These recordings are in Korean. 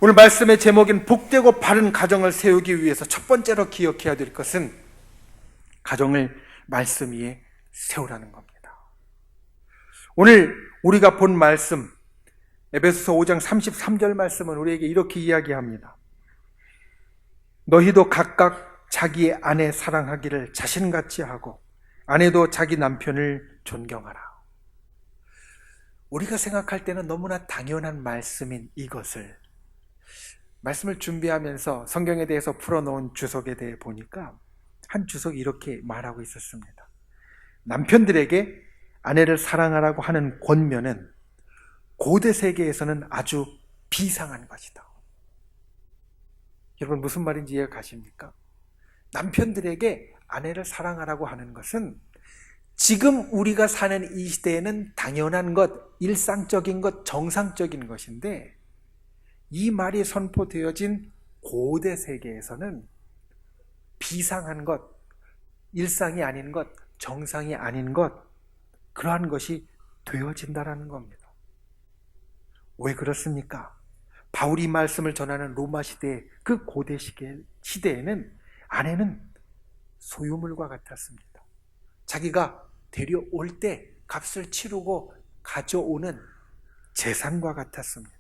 오늘 말씀의 제목인 복되고 바른 가정을 세우기 위해서 첫 번째로 기억해야 될 것은 가정을 말씀 위에 세우라는 겁니다. 오늘 우리가 본 말씀, 에베소서 5장 33절 말씀은 우리에게 이렇게 이야기합니다. 너희도 각각 자기의 아내 사랑하기를 자신같이 하고 아내도 자기 남편을 존경하라. 우리가 생각할 때는 너무나 당연한 말씀인 이것을 말씀을 준비하면서 성경에 대해서 풀어놓은 주석에 대해 보니까 한 주석이 이렇게 말하고 있었습니다. 남편들에게 아내를 사랑하라고 하는 권면은 고대 세계에서는 아주 비상한 것이다. 여러분 무슨 말인지 이해가 가십니까? 남편들에게 아내를 사랑하라고 하는 것은 지금 우리가 사는 이 시대에는 당연한 것, 일상적인 것, 정상적인 것인데 이 말이 선포되어진 고대 세계에서는 비상한 것, 일상이 아닌 것, 정상이 아닌 것, 그러한 것이 되어진다라는 겁니다. 왜 그렇습니까? 바울이 말씀을 전하는 로마 시대의 그 고대 시대에는 아내는 소유물과 같았습니다. 자기가 데려올 때 값을 치르고 가져오는 재산과 같았습니다.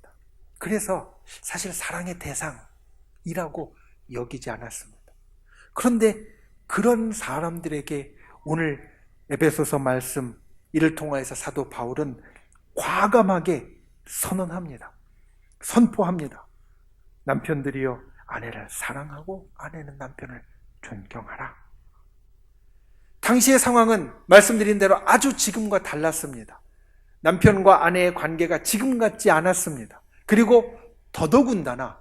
그래서 사실 사랑의 대상이라고 여기지 않았습니다. 그런데 그런 사람들에게 오늘 에베소서 말씀 이를 통하여서 사도 바울은 과감하게 선언합니다. 선포합니다. 남편들이여 아내를 사랑하고 아내는 남편을 존경하라. 당시의 상황은 말씀드린 대로 아주 지금과 달랐습니다. 남편과 아내의 관계가 지금 같지 않았습니다. 그리고 더더군다나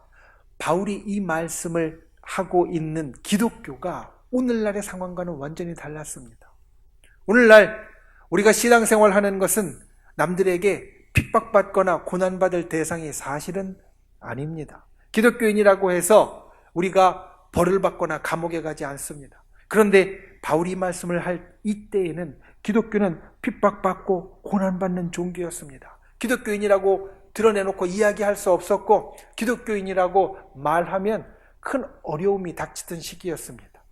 바울이 이 말씀을 하고 있는 기독교가 오늘날의 상황과는 완전히 달랐습니다. 오늘날 우리가 신앙생활하는 것은 남들에게 핍박받거나 고난받을 대상이 사실은 아닙니다. 기독교인이라고 해서 우리가 벌을 받거나 감옥에 가지 않습니다. 그런데 바울이 말씀을 할 이때에는 기독교는 핍박받고 고난받는 종교였습니다. 기독교인이라고 드러내놓고 이야기할 수 없었고 기독교인이라고 말하면 큰 어려움이 닥치던 시기였습니다.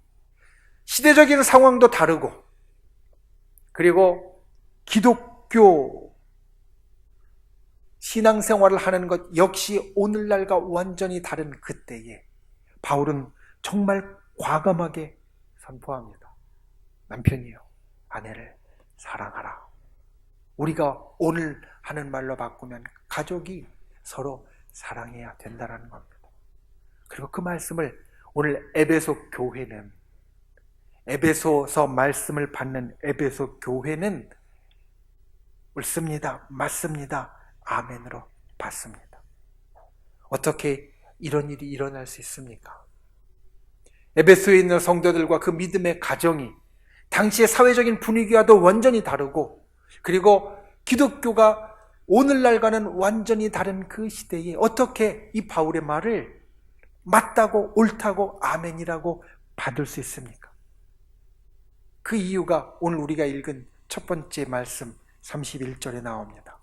시대적인 상황도 다르고 그리고 기독교 신앙생활을 하는 것 역시 오늘날과 완전히 다른 그때에 바울은 정말 과감하게 선포합니다. 남편이요, 아내를 사랑하라. 우리가 오늘 하는 말로 바꾸면 가족이 서로 사랑해야 된다는 겁니다. 그리고 그 말씀을 오늘 에베소 교회는, 에베소서 말씀을 받는 에베소 교회는 옳습니다, 맞습니다, 아멘으로 받습니다. 어떻게 이런 일이 일어날 수 있습니까? 에베소에 있는 성도들과 그 믿음의 가정이 당시의 사회적인 분위기와도 완전히 다르고 그리고 기독교가 오늘날과는 완전히 다른 그 시대에 어떻게 이 바울의 말을 맞다고 옳다고 아멘이라고 받을 수 있습니까? 그 이유가 오늘 우리가 읽은 첫 번째 말씀 31절에 나옵니다.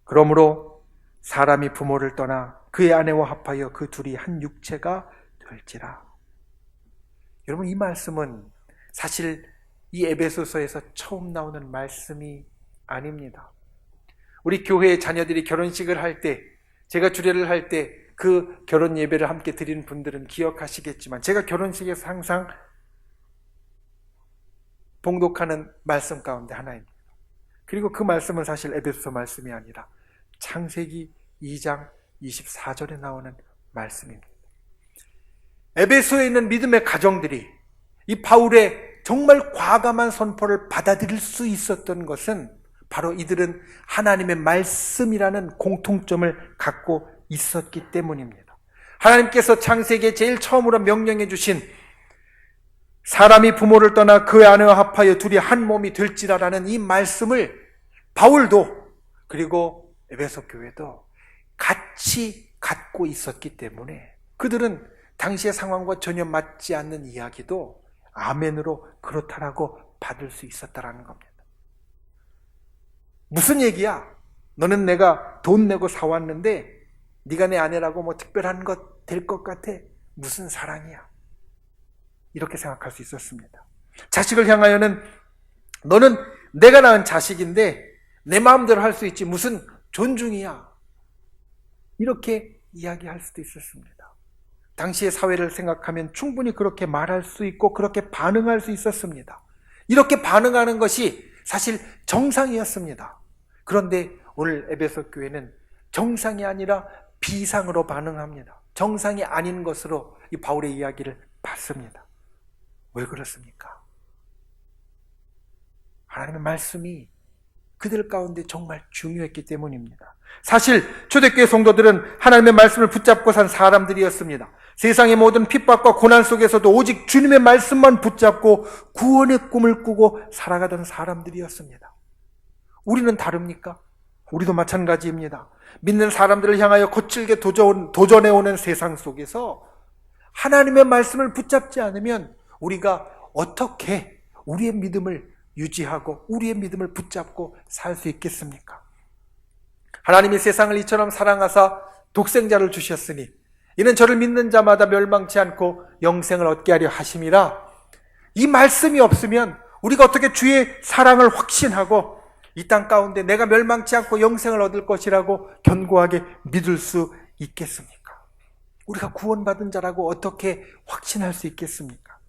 그러므로 사람이 부모를 떠나 그의 아내와 합하여 그 둘이 한 육체가 될지라. 여러분 이 말씀은 사실 이 에베소서에서 처음 나오는 말씀이 아닙니다. 우리 교회의 자녀들이 결혼식을 할 때, 제가 주례를 할 때 그 결혼 예배를 함께 드리는 분들은 기억하시겠지만 제가 결혼식에서 항상 봉독하는 말씀 가운데 하나입니다. 그리고 그 말씀은 사실 에베소서 말씀이 아니라 창세기 2장 24절에 나오는 말씀입니다. 에베소에 있는 믿음의 가정들이 이 바울의 정말 과감한 선포를 받아들일 수 있었던 것은 바로 이들은 하나님의 말씀이라는 공통점을 갖고 있었기 때문입니다. 하나님께서 창세기에 제일 처음으로 명령해 주신 사람이 부모를 떠나 그의 아내와 합하여 둘이 한 몸이 될지라라는 이 말씀을 바울도 그리고 에베소 교회도 같이 갖고 있었기 때문에 그들은 당시의 상황과 전혀 맞지 않는 이야기도 아멘으로 그렇다라고 받을 수 있었다라는 겁니다. 무슨 얘기야? 너는 내가 돈 내고 사왔는데 네가 내 아내라고 뭐 특별한 것 될 것 같아? 무슨 사랑이야? 이렇게 생각할 수 있었습니다. 자식을 향하여는 너는 내가 낳은 자식인데 내 마음대로 할 수 있지 무슨 존중이야? 이렇게 이야기할 수도 있었습니다. 당시의 사회를 생각하면 충분히 그렇게 말할 수 있고 그렇게 반응할 수 있었습니다. 이렇게 반응하는 것이 사실 정상이었습니다. 그런데 오늘 에베소 교회는 정상이 아니라 비상으로 반응합니다. 정상이 아닌 것으로 이 바울의 이야기를 봤습니다. 왜 그렇습니까? 하나님의 말씀이 그들 가운데 정말 중요했기 때문입니다. 사실 초대교회 성도들은 하나님의 말씀을 붙잡고 산 사람들이었습니다. 세상의 모든 핍박과 고난 속에서도 오직 주님의 말씀만 붙잡고 구원의 꿈을 꾸고 살아가던 사람들이었습니다. 우리는 다릅니까? 우리도 마찬가지입니다. 믿는 사람들을 향하여 거칠게 도전해오는 세상 속에서 하나님의 말씀을 붙잡지 않으면 우리가 어떻게 우리의 믿음을 유지하고 우리의 믿음을 붙잡고 살 수 있겠습니까? 하나님이 세상을 이처럼 사랑하사 독생자를 주셨으니 이는 저를 믿는 자마다 멸망치 않고 영생을 얻게 하려 하심이라. 이 말씀이 없으면 우리가 어떻게 주의 사랑을 확신하고 이 땅 가운데 내가 멸망치 않고 영생을 얻을 것이라고 견고하게 믿을 수 있겠습니까? 우리가 구원받은 자라고 어떻게 확신할 수 있겠습니까?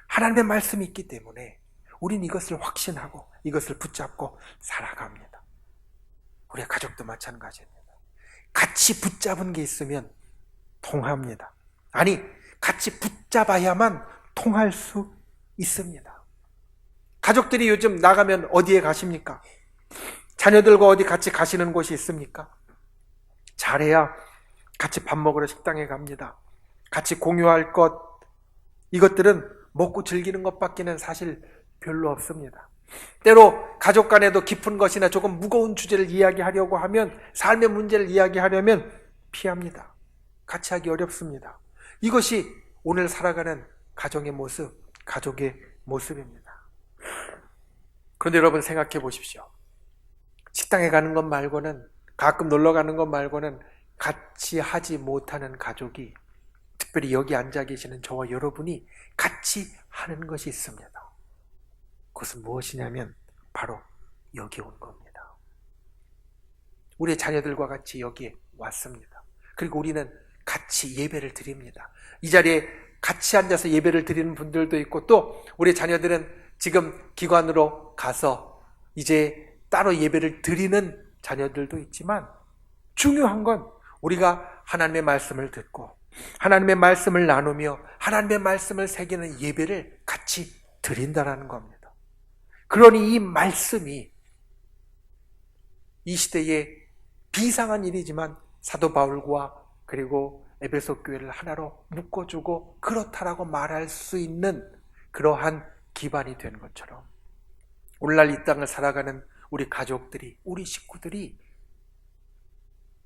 하나님의 말씀이 있기 때문에 우린 이것을 확신하고 이것을 붙잡고 살아갑니다. 우리의 가족도 마찬가지입니다. 같이 붙잡은 게 있으면 통합니다. 아니, 같이 붙잡아야만 통할 수 있습니다. 가족들이 요즘 나가면 어디에 가십니까? 자녀들과 어디 같이 가시는 곳이 있습니까? 잘해야 같이 밥 먹으러 식당에 갑니다. 같이 공유할 것, 이것들은 먹고 즐기는 것밖에는 사실 별로 없습니다. 때로 가족 간에도 깊은 것이나 조금 무거운 주제를 이야기하려고 하면, 삶의 문제를 이야기하려면 피합니다. 같이 하기 어렵습니다. 이것이 오늘 살아가는 가정의 모습, 가족의 모습입니다. 그런데 여러분 생각해 보십시오. 식당에 가는 것 말고는, 가끔 놀러 가는 것 말고는 같이 하지 못하는 가족이, 특별히 여기 앉아 계시는 저와 여러분이 같이 하는 것이 있습니다. 그것은 무엇이냐면 바로 여기 온 겁니다. 우리의 자녀들과 같이 여기에 왔습니다. 그리고 우리는 같이 예배를 드립니다. 이 자리에 같이 앉아서 예배를 드리는 분들도 있고, 또 우리 자녀들은 지금 기관으로 가서 이제 따로 예배를 드리는 자녀들도 있지만, 중요한 건 우리가 하나님의 말씀을 듣고 하나님의 말씀을 나누며 하나님의 말씀을 새기는 예배를 같이 드린다는 겁니다. 그러니 이 말씀이 이 시대에 비상한 일이지만 사도 바울과 그리고 에베소 교회를 하나로 묶어주고 그렇다라고 말할 수 있는 그러한 기반이 된 것처럼, 오늘날 이 땅을 살아가는 우리 가족들이, 우리 식구들이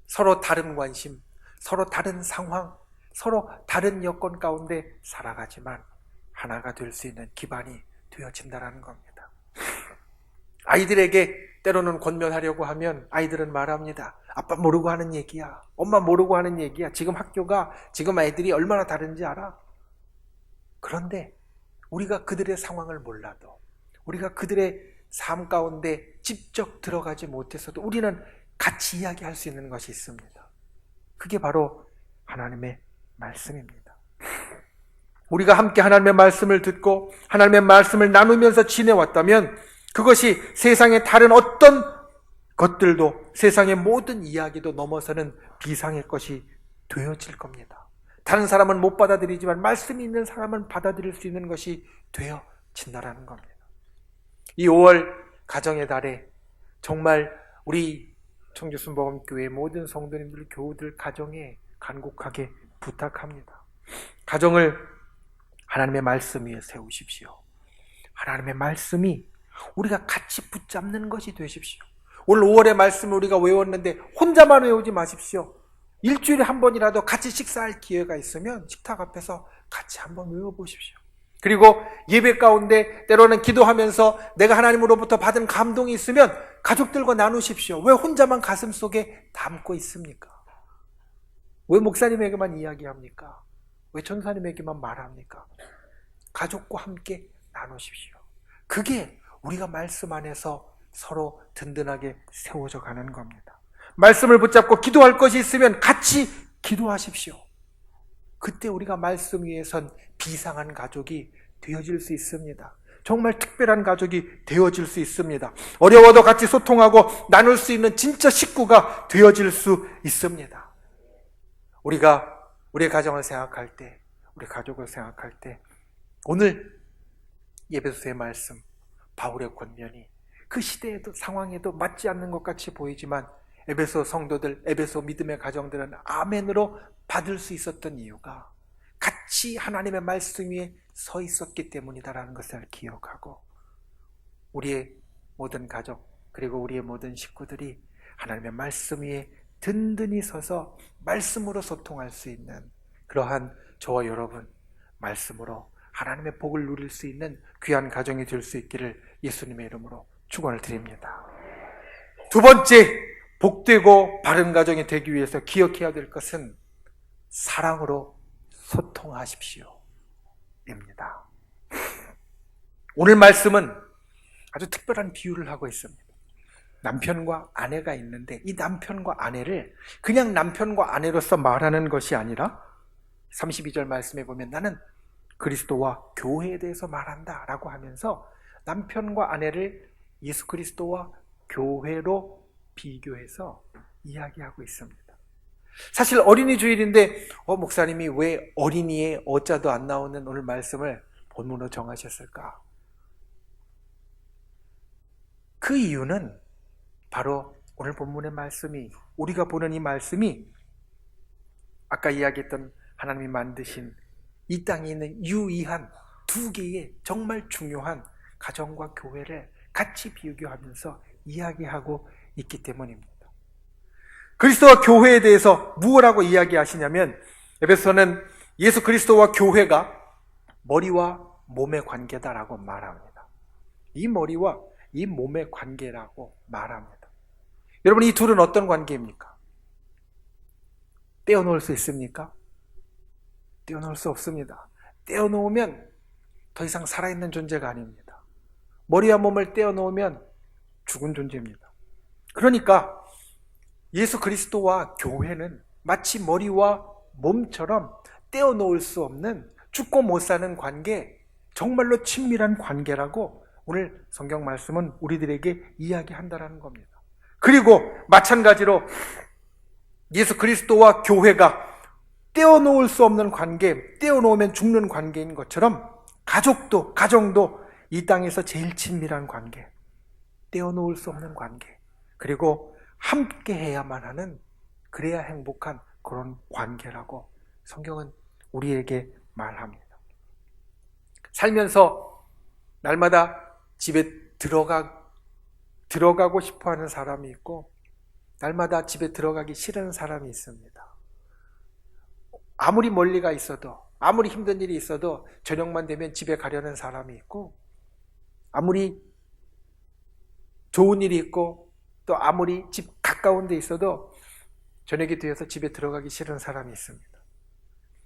서로 다른 관심, 서로 다른 상황, 서로 다른 여건 가운데 살아가지만 하나가 될 수 있는 기반이 되어진다는 겁니다. 아이들에게 때로는 권면하려고 하면 아이들은 말합니다. 아빠 모르고 하는 얘기야. 엄마 모르고 하는 얘기야. 지금 학교가, 지금 애들이 얼마나 다른지 알아? 그런데 우리가 그들의 상황을 몰라도, 우리가 그들의 삶 가운데 직접 들어가지 못해서도 우리는 같이 이야기할 수 있는 것이 있습니다. 그게 바로 하나님의 말씀입니다. 우리가 함께 하나님의 말씀을 듣고 하나님의 말씀을 나누면서 지내왔다면 그것이 세상의 다른 어떤 것들도, 세상의 모든 이야기도 넘어서는 비상의 것이 되어질 겁니다. 다른 사람은 못 받아들이지만 말씀이 있는 사람은 받아들일 수 있는 것이 되어진다는 겁니다. 이 5월 가정의 달에 정말 우리 청주순복음교회 모든 성도님들, 교우들 가정에 간곡하게 부탁합니다. 가정을 하나님의 말씀 위에 세우십시오. 하나님의 말씀이 우리가 같이 붙잡는 것이 되십시오. 오늘 5월의 말씀을 우리가 외웠는데 혼자만 외우지 마십시오. 일주일에 한 번이라도 같이 식사할 기회가 있으면 식탁 앞에서 같이 한번 외워보십시오. 그리고 예배 가운데 때로는 기도하면서 내가 하나님으로부터 받은 감동이 있으면 가족들과 나누십시오. 왜 혼자만 가슴속에 담고 있습니까? 왜 목사님에게만 이야기합니까? 왜 전사님에게만 말합니까? 가족과 함께 나누십시오. 그게 우리가 말씀 안에서 서로 든든하게 세워져 가는 겁니다. 말씀을 붙잡고 기도할 것이 있으면 같이 기도하십시오. 그때 우리가 말씀 위에 선 비상한 가족이 되어질 수 있습니다. 정말 특별한 가족이 되어질 수 있습니다. 어려워도 같이 소통하고 나눌 수 있는 진짜 식구가 되어질 수 있습니다. 우리가 우리의 가정을 생각할 때, 우리 가족을 생각할 때, 오늘 에베소서의 말씀, 바울의 권면이 그 시대에도 상황에도 맞지 않는 것 같이 보이지만 에베소 성도들, 에베소 믿음의 가정들은 아멘으로 받을 수 있었던 이유가 같이 하나님의 말씀 위에 서 있었기 때문이다라는 것을 기억하고, 우리의 모든 가족 그리고 우리의 모든 식구들이 하나님의 말씀 위에 든든히 서서 말씀으로 소통할 수 있는 그러한 저와 여러분, 말씀으로 하나님의 복을 누릴 수 있는 귀한 가정이 될 수 있기를 예수님의 이름으로 축원을 드립니다. 두 번째, 복되고 바른 가정이 되기 위해서 기억해야 될 것은 사랑으로 소통하십시오 입니다. 오늘 말씀은 아주 특별한 비유를 하고 있습니다. 남편과 아내가 있는데 이 남편과 아내를 그냥 남편과 아내로서 말하는 것이 아니라 32절 말씀에 보면 나는 그리스도와 교회에 대해서 말한다 라고 하면서 남편과 아내를 예수 그리스도와 교회로 비교해서 이야기하고 있습니다. 사실 어린이 주일인데 목사님이 왜 어린이의 어자도 안 나오는 오늘 말씀을 본문으로 정하셨을까? 그 이유는 바로 오늘 본문의 말씀이, 우리가 보는 이 말씀이 아까 이야기했던 하나님이 만드신 이 땅에 있는 유의한 두 개의 정말 중요한 가정과 교회를 같이 비교하면서 이야기하고 있기 때문입니다. 그리스도와 교회에 대해서 무엇라고 이야기하시냐면 에베소는 예수 그리스도와 교회가 머리와 몸의 관계다라고 말합니다. 이 머리와 이 몸의 관계라고 말합니다. 여러분, 이 둘은 어떤 관계입니까? 떼어놓을 수 있습니까? 떼어놓을 수 없습니다. 떼어놓으면 더 이상 살아있는 존재가 아닙니다. 머리와 몸을 떼어놓으면 죽은 존재입니다. 그러니까 예수 그리스도와 교회는 마치 머리와 몸처럼 떼어놓을 수 없는 죽고 못 사는 관계, 정말로 친밀한 관계라고 오늘 성경 말씀은 우리들에게 이야기한다는 겁니다. 그리고 마찬가지로 예수 그리스도와 교회가 떼어놓을 수 없는 관계, 떼어놓으면 죽는 관계인 것처럼 가족도, 가정도 이 땅에서 제일 친밀한 관계, 떼어놓을 수 없는 관계, 그리고 함께 해야만 하는, 그래야 행복한 그런 관계라고 성경은 우리에게 말합니다. 살면서 날마다 집에 들어가고 싶어 하는 사람이 있고 날마다 집에 들어가기 싫은 사람이 있습니다. 아무리 멀리가 있어도, 아무리 힘든 일이 있어도 저녁만 되면 집에 가려는 사람이 있고, 아무리 좋은 일이 있고 또 아무리 집 가까운 데 있어도 저녁이 되어서 집에 들어가기 싫은 사람이 있습니다.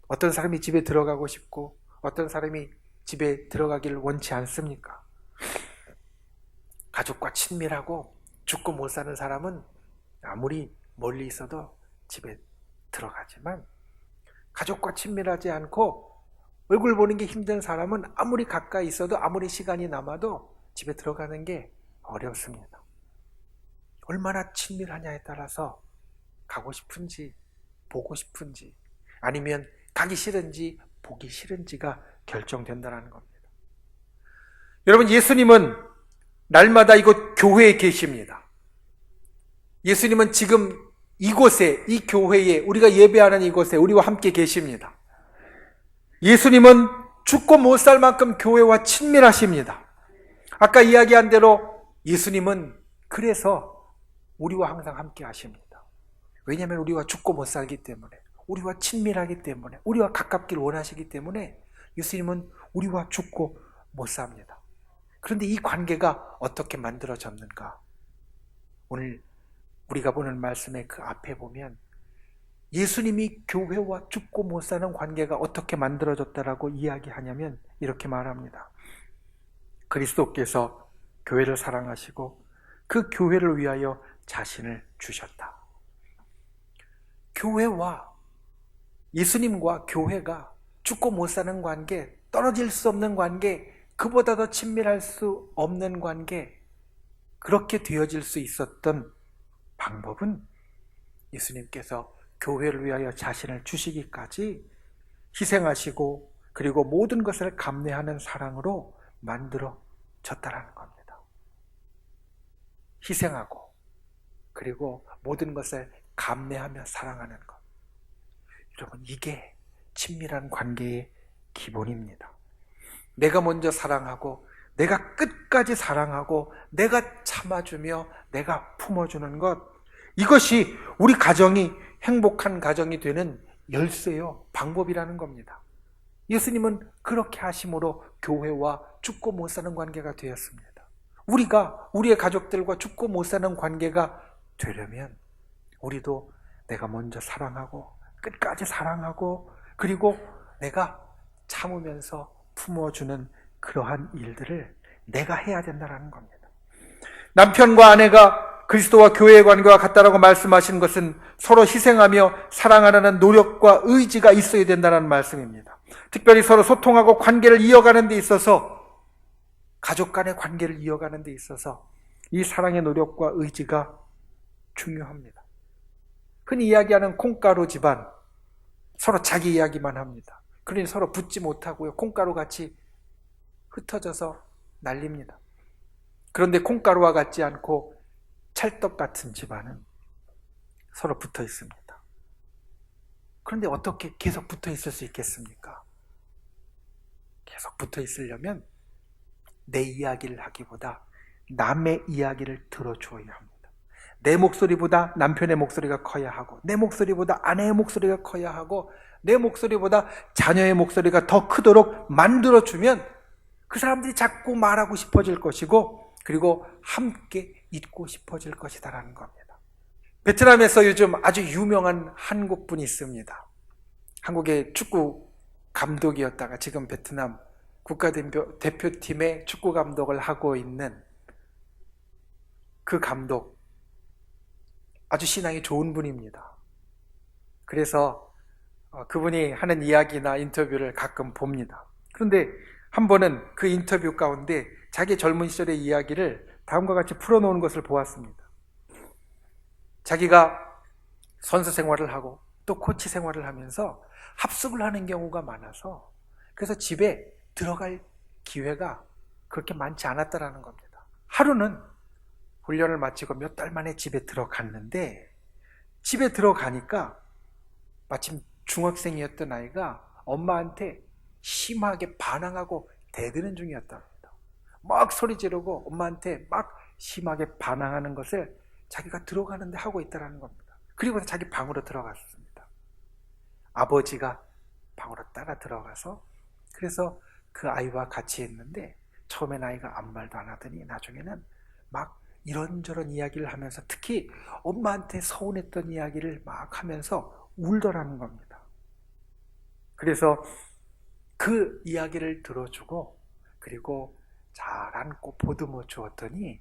어떤 사람이 집에 들어가고 싶고 어떤 사람이 집에 들어가기를 원치 않습니까? 가족과 친밀하고 죽고 못 사는 사람은 아무리 멀리 있어도 집에 들어가지만, 가족과 친밀하지 않고 얼굴 보는 게 힘든 사람은 아무리 가까이 있어도, 아무리 시간이 남아도 집에 들어가는 게 어렵습니다. 얼마나 친밀하냐에 따라서 가고 싶은지, 보고 싶은지, 아니면 가기 싫은지, 보기 싫은지가 결정된다는 겁니다. 여러분, 예수님은 날마다 이곳 교회에 계십니다. 예수님은 지금 이곳에, 이 교회에, 우리가 예배하는 이곳에 우리와 함께 계십니다. 예수님은 죽고 못 살 만큼 교회와 친밀하십니다. 아까 이야기한 대로 예수님은 그래서 우리와 항상 함께 하십니다. 왜냐하면 우리와 죽고 못 살기 때문에, 우리와 친밀하기 때문에, 우리와 가깝기를 원하시기 때문에 예수님은 우리와 죽고 못 삽니다. 그런데 이 관계가 어떻게 만들어졌는가? 오늘 우리가 보는 말씀의 그 앞에 보면 예수님이 교회와 죽고 못 사는 관계가 어떻게 만들어졌다라고 이야기하냐면 이렇게 말합니다. 그리스도께서 교회를 사랑하시고 그 교회를 위하여 자신을 주셨다. 교회와 예수님과 교회가 죽고 못 사는 관계, 떨어질 수 없는 관계, 그보다 더 친밀할 수 없는 관계, 그렇게 되어질 수 있었던 방법은 예수님께서 교회를 위하여 자신을 주시기까지 희생하시고 그리고 모든 것을 감내하는 사랑으로 만들어졌다라는 겁니다. 희생하고 그리고 모든 것을 감내하며 사랑하는 것. 여러분, 이게 친밀한 관계의 기본입니다. 내가 먼저 사랑하고 내가 끝까지 사랑하고 내가 참아주며 내가 품어주는 것, 이것이 우리 가정이 행복한 가정이 되는 열쇠요, 방법이라는 겁니다. 예수님은 그렇게 하심으로 교회와 죽고 못 사는 관계가 되었습니다. 우리가 우리의 가족들과 죽고 못 사는 관계가 되려면 우리도 내가 먼저 사랑하고 끝까지 사랑하고 그리고 내가 참으면서 품어주는 그러한 일들을 내가 해야 된다는 겁니다. 남편과 아내가 그리스도와 교회의 관계와 같다라고 말씀하신 것은 서로 희생하며 사랑하라는 노력과 의지가 있어야 된다는 말씀입니다. 특별히 서로 소통하고 관계를 이어가는 데 있어서, 가족 간의 관계를 이어가는 데 있어서 이 사랑의 노력과 의지가 중요합니다. 흔히 이야기하는 콩가루 집안, 서로 자기 이야기만 합니다. 그러니 서로 붙지 못하고요, 콩가루 같이 흩어져서 날립니다. 그런데 콩가루와 같지 않고 찰떡 같은 집안은 서로 붙어 있습니다. 그런데 어떻게 계속 붙어 있을 수 있겠습니까? 계속 붙어 있으려면 내 이야기를 하기보다 남의 이야기를 들어줘야 합니다. 내 목소리보다 남편의 목소리가 커야 하고, 내 목소리보다 아내의 목소리가 커야 하고, 내 목소리보다 자녀의 목소리가 더 크도록 만들어주면 그 사람들이 자꾸 말하고 싶어질 것이고, 그리고 함께 있고 싶어질 것이다라는 겁니다. 베트남에서 요즘 아주 유명한 한국분이 있습니다. 한국의 축구 감독이었다가 지금 베트남 국가대표팀의 축구 감독을 하고 있는 그 감독, 아주 신앙이 좋은 분입니다. 그래서 그분이 하는 이야기나 인터뷰를 가끔 봅니다. 그런데 한 번은 그 인터뷰 가운데 자기 젊은 시절의 이야기를 다음과 같이 풀어놓은 것을 보았습니다. 자기가 선수 생활을 하고 또 코치 생활을 하면서 합숙을 하는 경우가 많아서 그래서 집에 들어갈 기회가 그렇게 많지 않았다라는 겁니다. 하루는 훈련을 마치고 몇 달 만에 집에 들어갔는데, 집에 들어가니까 마침 중학생이었던 아이가 엄마한테 심하게 반항하고 대드는 중이었답니다. 막 소리 지르고 엄마한테 막 심하게 반항하는 것을 자기가 들어가는데 하고 있다는 겁니다. 그리고 자기 방으로 들어갔습니다. 아버지가 방으로 따라 들어가서 그래서 그 아이와 같이 있는데, 처음엔 아이가 아무 말도 안 하더니 나중에는 막 이런저런 이야기를 하면서 특히 엄마한테 서운했던 이야기를 막 하면서 울더라는 겁니다. 그래서 그 이야기를 들어주고 그리고 잘 안고 보듬어 주었더니,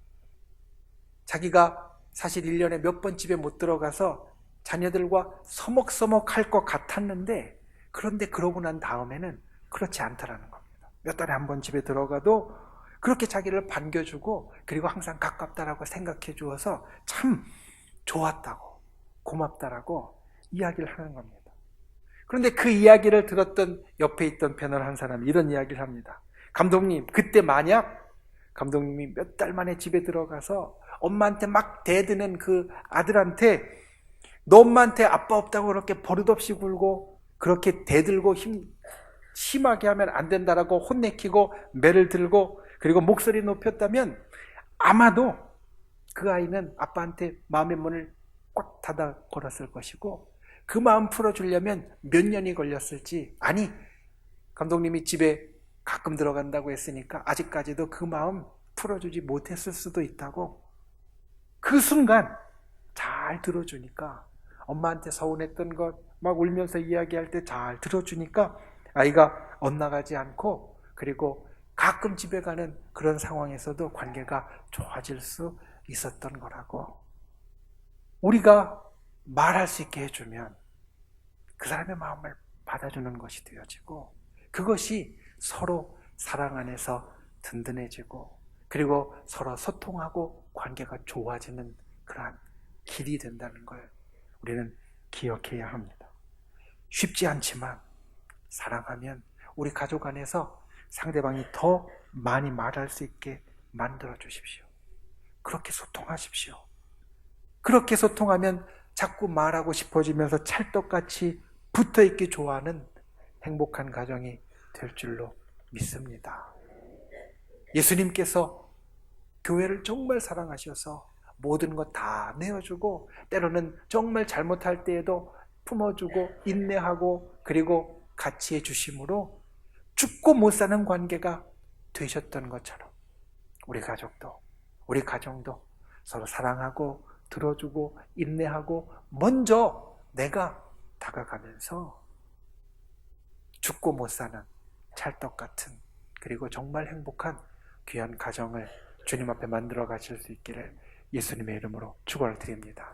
자기가 사실 1년에 몇 번 집에 못 들어가서 자녀들과 서먹서먹할 것 같았는데, 그런데 그러고 난 다음에는 그렇지 않다라는 겁니다. 몇 달에 한 번 집에 들어가도 그렇게 자기를 반겨주고 그리고 항상 가깝다라고 생각해 주어서 참 좋았다고, 고맙다라고 이야기를 하는 겁니다. 그런데 그 이야기를 들었던 옆에 있던 패널 한 사람이 이런 이야기를 합니다. 감독님, 그때 만약 감독님이 몇 달 만에 집에 들어가서 엄마한테 막 대드는 그 아들한테 너 엄마한테 아빠 없다고 그렇게 버릇없이 굴고 그렇게 대들고 심하게 하면 안 된다라고 혼내키고 매를 들고 그리고 목소리 높였다면 아마도 그 아이는 아빠한테 마음의 문을 꽉 닫아 걸었을 것이고, 그 마음 풀어주려면 몇 년이 걸렸을지, 아니 감독님이 집에 가끔 들어간다고 했으니까 아직까지도 그 마음 풀어주지 못했을 수도 있다고, 그 순간 잘 들어주니까 엄마한테 서운했던 것 막 울면서 이야기할 때 잘 들어주니까 아이가 엇나가지 않고, 그리고 가끔 집에 가는 그런 상황에서도 관계가 좋아질 수 있었던 거라고. 우리가 말할 수 있게 해주면 그 사람의 마음을 받아주는 것이 되어지고, 그것이 서로 사랑 안에서 든든해지고, 그리고 서로 소통하고 관계가 좋아지는 그러한 길이 된다는 걸 우리는 기억해야 합니다. 쉽지 않지만 사랑하면 우리 가족 안에서 상대방이 더 많이 말할 수 있게 만들어 주십시오. 그렇게 소통하십시오. 그렇게 소통하면 자꾸 말하고 싶어지면서 찰떡같이 붙어있기 좋아하는 행복한 가정이 될 줄로 믿습니다. 예수님께서 교회를 정말 사랑하셔서 모든 것 다 내어주고, 때로는 정말 잘못할 때에도 품어주고 인내하고 그리고 같이 해주심으로 죽고 못 사는 관계가 되셨던 것처럼, 우리 가족도, 우리 가정도 서로 사랑하고 들어주고 인내하고 먼저 내가 다가가면서 죽고 못 사는 찰떡 같은, 그리고 정말 행복한 귀한 가정을 주님 앞에 만들어 가실 수 있기를 예수님의 이름으로 축원을 드립니다.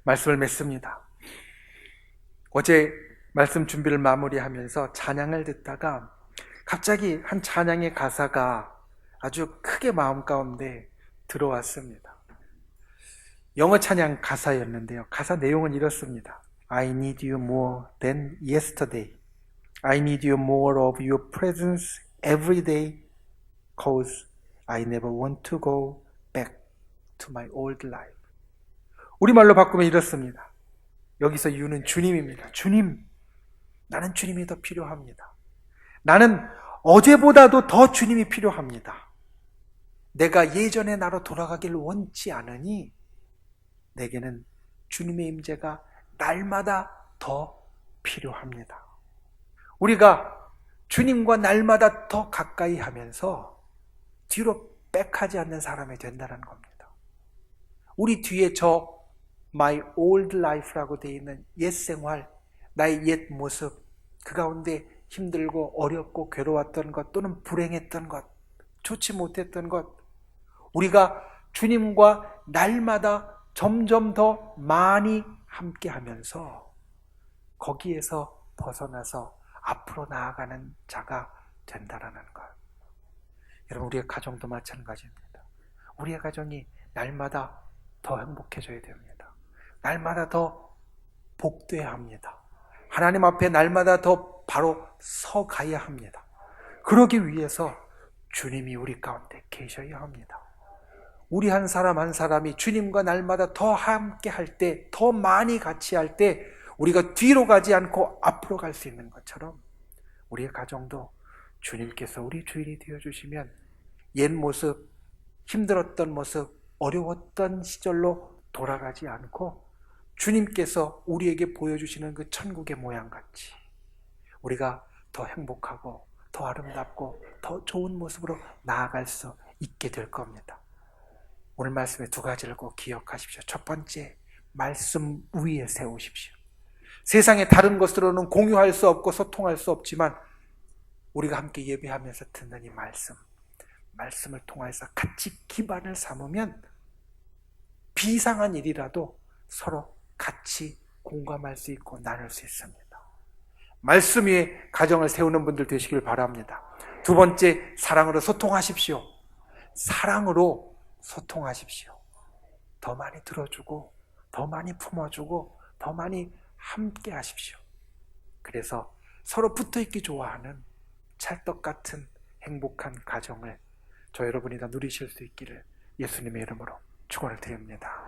말씀을 맺습니다. 어제 말씀 준비를 마무리하면서 찬양을 듣다가 갑자기 한 찬양의 가사가 아주 크게 마음 가운데 들어왔습니다. 영어 찬양 가사였는데요. 가사 내용은 이렇습니다. I need you more than yesterday. I need you more of your presence every day, cause I never want to go back to my old life. 우리말로 바꾸면 이렇습니다. 여기서 you는 주님입니다. 주님, 나는 주님이 더 필요합니다. 나는 어제보다도 더 주님이 필요합니다. 내가 예전의 나로 돌아가길 원치 않으니 내게는 주님의 임재가 날마다 더 필요합니다. 우리가 주님과 날마다 더 가까이 하면서 뒤로 백하지 않는 사람이 된다는 겁니다. 우리 뒤에 저 My old life라고 되어 있는 옛 생활, 나의 옛 모습, 그 가운데 힘들고 어렵고 괴로웠던 것 또는 불행했던 것, 좋지 못했던 것, 우리가 주님과 날마다 점점 더 많이 함께 하면서 거기에서 벗어나서 앞으로 나아가는 자가 된다라는 것. 여러분, 우리의 가정도 마찬가지입니다. 우리의 가정이 날마다 더 행복해져야 됩니다. 날마다 더 복되어야 합니다. 하나님 앞에 날마다 더 바로 서가야 합니다. 그러기 위해서 주님이 우리 가운데 계셔야 합니다. 우리 한 사람 한 사람이 주님과 날마다 더 함께 할 때, 더 많이 같이 할 때 우리가 뒤로 가지 않고 앞으로 갈 수 있는 것처럼 우리의 가정도 주님께서 우리 주인이 되어주시면 옛 모습, 힘들었던 모습, 어려웠던 시절로 돌아가지 않고 주님께서 우리에게 보여주시는 그 천국의 모양같이 우리가 더 행복하고 더 아름답고 더 좋은 모습으로 나아갈 수 있게 될 겁니다. 오늘 말씀의 두 가지를 꼭 기억하십시오. 첫 번째, 말씀 위에 세우십시오. 세상의 다른 것으로는 공유할 수 없고 소통할 수 없지만 우리가 함께 예배하면서 듣는 이 말씀을 통해서 같이 기반을 삼으면 비상한 일이라도 서로 같이 공감할 수 있고 나눌 수 있습니다. 말씀 위에 가정을 세우는 분들 되시길 바랍니다. 두 번째, 사랑으로 소통하십시오. 사랑으로 소통하십시오. 더 많이 들어주고 더 많이 품어주고 더 많이 함께 하십시오. 그래서 서로 붙어있기 좋아하는 찰떡같은 행복한 가정을 저 여러분이 다 누리실 수 있기를 예수님의 이름으로 축원을 드립니다.